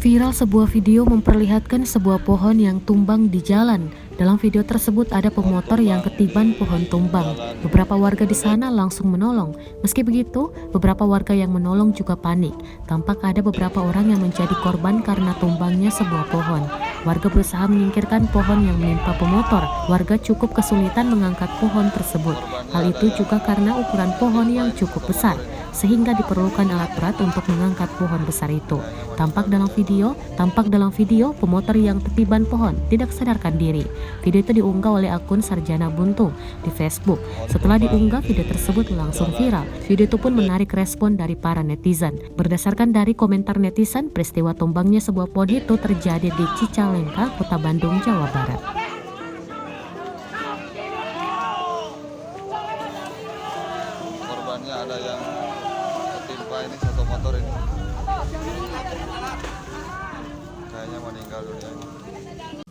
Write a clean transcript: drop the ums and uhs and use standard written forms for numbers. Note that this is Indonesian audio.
Viral sebuah video memperlihatkan sebuah pohon yang tumbang di jalan. Dalam video tersebut ada pemotor yang ketiban pohon tumbang. Beberapa warga di sana langsung menolong. Meski begitu, beberapa warga yang menolong juga panik. Tampak ada beberapa orang yang menjadi korban karena tumbangnya sebuah pohon. Warga berusaha menyingkirkan pohon yang menimpa pemotor. Warga cukup kesulitan mengangkat pohon tersebut. Hal itu juga karena ukuran pohon yang cukup besar, sehingga diperlukan alat berat untuk mengangkat pohon besar itu. Tampak dalam video pemotor yang ketiban pohon tidak sadarkan diri. Video itu diunggah oleh akun Sarjana Buntung di Facebook. Setelah diunggah, video tersebut langsung viral. Video itu pun menarik respon dari para netizen. Berdasarkan dari komentar netizen, peristiwa tumbangnya sebuah pohon itu terjadi di Cicalengka, Kota Bandung, Jawa Barat. Korbannya ada yang ketimpa ini satu motor ini, kayaknya meninggal dunia.